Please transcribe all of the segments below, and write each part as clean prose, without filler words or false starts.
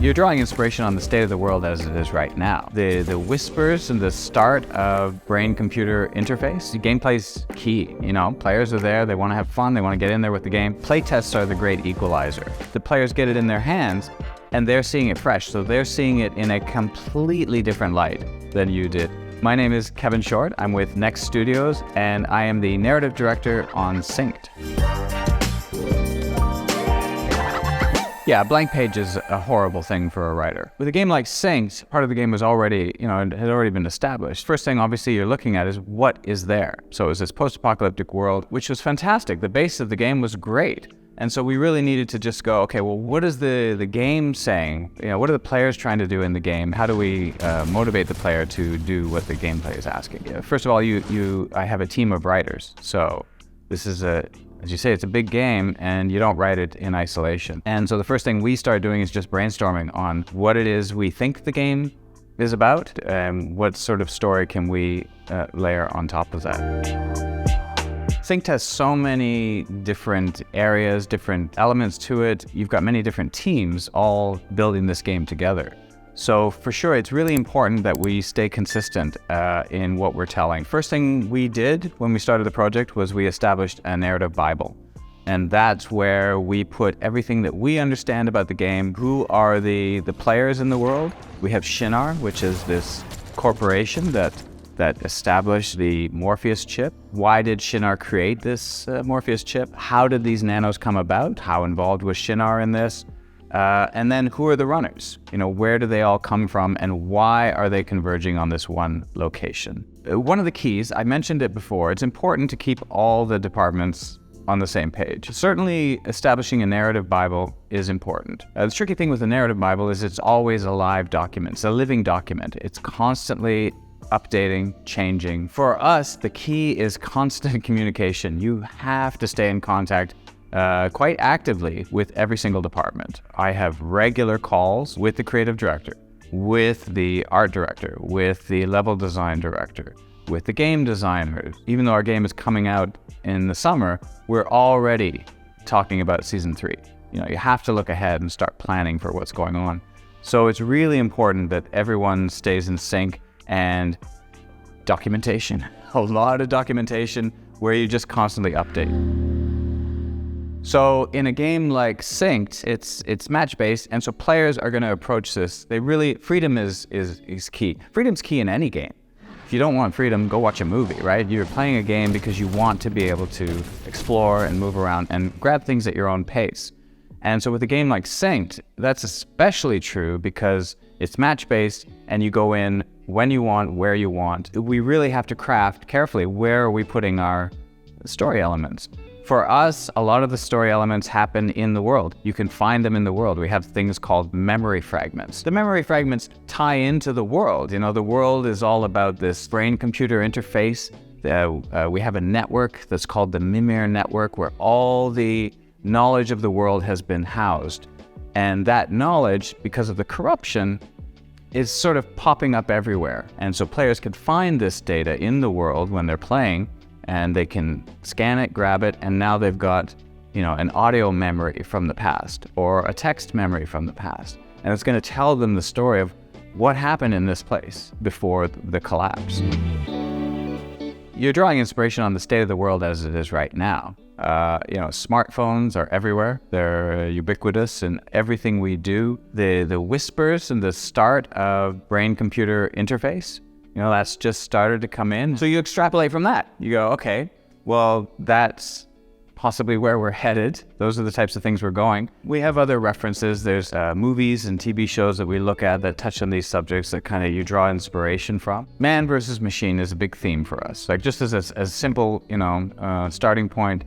You're drawing inspiration on the state of the world as it is right now. The whispers and the start of brain-computer interface, the gameplay's key. Players are there, they want to have fun, they want to get in there with the game. Playtests are the great equalizer. The players get it in their hands, and they're seeing it fresh, so they're seeing it in a completely different light than you did. My name is Kevin Shortt. I'm with Next Studios, and I am the narrative director on Synced. Yeah, a blank page is a horrible thing for a writer. With a game like Synced, part of the game was already, had already been established. First thing, obviously, you're looking at is what is there. So it was this post-apocalyptic world, which was fantastic. The base of the game was great. And so we really needed to just go, okay, well, what is the game saying? What are the players trying to do in the game? How do we motivate the player to do what the gameplay is asking? First of all, I have a team of writers. So this is as you say, it's a big game, and you don't write it in isolation. And so the first thing we started doing is just brainstorming on what it is we think the game is about, and what sort of story can we layer on top of that. Synced has so many different areas, different elements to it. You've got many different teams all building this game together. So for sure, it's really important that we stay consistent in what we're telling. First thing we did when we started the project was we established a narrative Bible. And that's where we put everything that we understand about the game. Who are the players in the world? We have Shinar, which is this corporation that established the Morpheus chip. Why did Shinar create this Morpheus chip? How did these nanos come about? How involved was Shinar in this? And then who are the runners? Where do they all come from, and why are they converging on this one location? One of the keys, I mentioned it before, it's important to keep all the departments on the same page. Certainly establishing a narrative Bible is important. The tricky thing with a narrative Bible is it's always a live document. It's a living document. It's constantly updating, changing. For us, the key is constant communication. You have to stay in contact quite actively with every single department. I have regular calls with the creative director, with the art director, with the level design director, with the game designer. Even though our game is coming out in the summer, we're already talking about season 3. You have to look ahead and start planning for what's going on. So it's really important that everyone stays in sync, and documentation. A lot of documentation where you just constantly update. So in a game like Synced, it's match-based, and so players are going to approach this. Freedom is key. Freedom's key in any game. If you don't want freedom, go watch a movie, right? You're playing a game because you want to be able to explore and move around and grab things at your own pace. And so with a game like Synced, that's especially true because it's match-based, and you go in when you want, where you want. We really have to craft carefully where are we putting our story elements. For us, a lot of the story elements happen in the world. You can find them in the world. We have things called memory fragments. The memory fragments tie into the world. The world is all about this brain-computer interface. We have a network that's called the Mimir network, where all the knowledge of the world has been housed. And that knowledge, because of the corruption, is sort of popping up everywhere. And so players can find this data in the world when they're playing, and they can scan it, grab it, and now they've got, an audio memory from the past or a text memory from the past. And it's going to tell them the story of what happened in this place before the collapse. You're drawing inspiration on the state of the world as it is right now. Smartphones are everywhere. They're ubiquitous in everything we do. The whispers and the start of brain-computer interface, that's just started to come in. So you extrapolate from that. You go, okay, well, that's possibly where we're headed. Those are the types of things we're going. We have other references. There's movies and TV shows that we look at that touch on these subjects that kind of you draw inspiration from. Man versus machine is a big theme for us. Like just as a simple, starting point,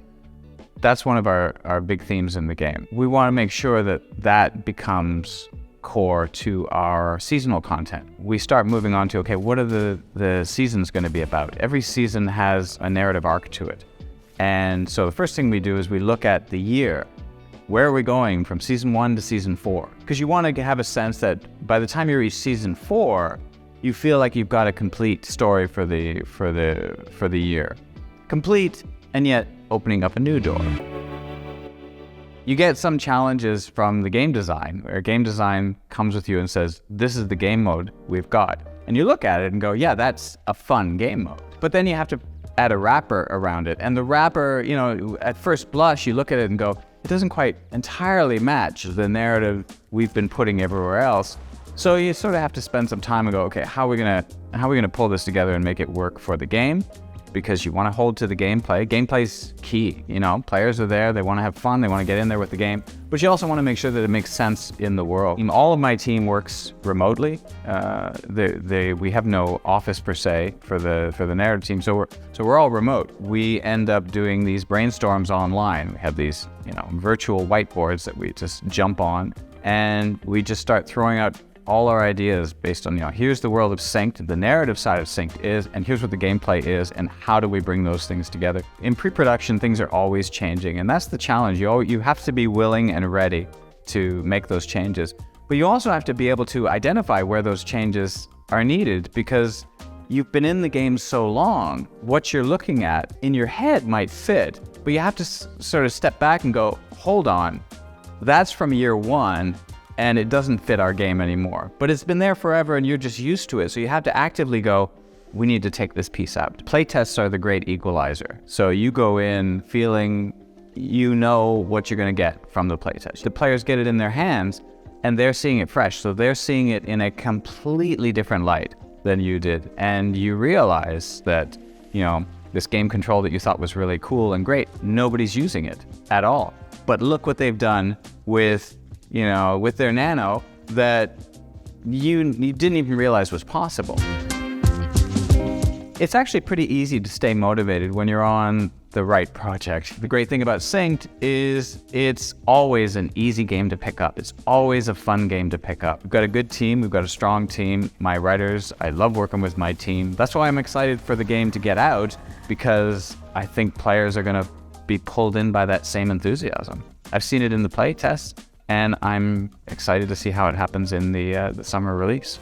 that's one of our big themes in the game. We want to make sure that becomes core to our seasonal content. We start moving on to, okay, what are the seasons going to be about? Every season has a narrative arc to it. And so the first thing we do is we look at the year. Where are we going from season 1 to season 4? Because you want to have a sense that by the time you reach season 4, you feel like you've got a complete story for the year. Complete, and yet opening up a new door. You get some challenges from the game design, where game design comes with you and says, this is the game mode we've got. And you look at it and go, yeah, that's a fun game mode. But then you have to add a wrapper around it. And the wrapper, at first blush, you look at it and go, it doesn't quite entirely match the narrative we've been putting everywhere else. So you sort of have to spend some time and go, okay, how are we gonna pull this together and make it work for the game? Because you want to hold to the gameplay. Gameplay's key, Players are there, they want to have fun, they want to get in there with the game, but you also want to make sure that it makes sense in the world. All of my team works remotely. We have no office per se for the narrative team, so we're all remote. We end up doing these brainstorms online. We have these, virtual whiteboards that we just jump on, and we just start throwing out all our ideas based on, here's the world of Synced, the narrative side of Synced is, and here's what the gameplay is, and how do we bring those things together. In pre-production, things are always changing, and that's the challenge. You have to be willing and ready to make those changes. But you also have to be able to identify where those changes are needed, because you've been in the game so long, what you're looking at in your head might fit, but you have to sort of step back and go, hold on, that's from year one, and it doesn't fit our game anymore. But it's been there forever and you're just used to it. So you have to actively go, we need to take this piece out. Playtests are the great equalizer. So you go in feeling what you're gonna get from the playtest. The players get it in their hands and they're seeing it fresh. So they're seeing it in a completely different light than you did. And you realize that, this game control that you thought was really cool and great, nobody's using it at all. But look what they've done with their nano that you didn't even realize was possible. It's actually pretty easy to stay motivated when you're on the right project. The great thing about Synced is it's always an easy game to pick up. It's always a fun game to pick up. We've got a good team. We've got a strong team. My writers, I love working with my team. That's why I'm excited for the game to get out, because I think players are going to be pulled in by that same enthusiasm. I've seen it in the play test, and I'm excited to see how it happens in the summer release.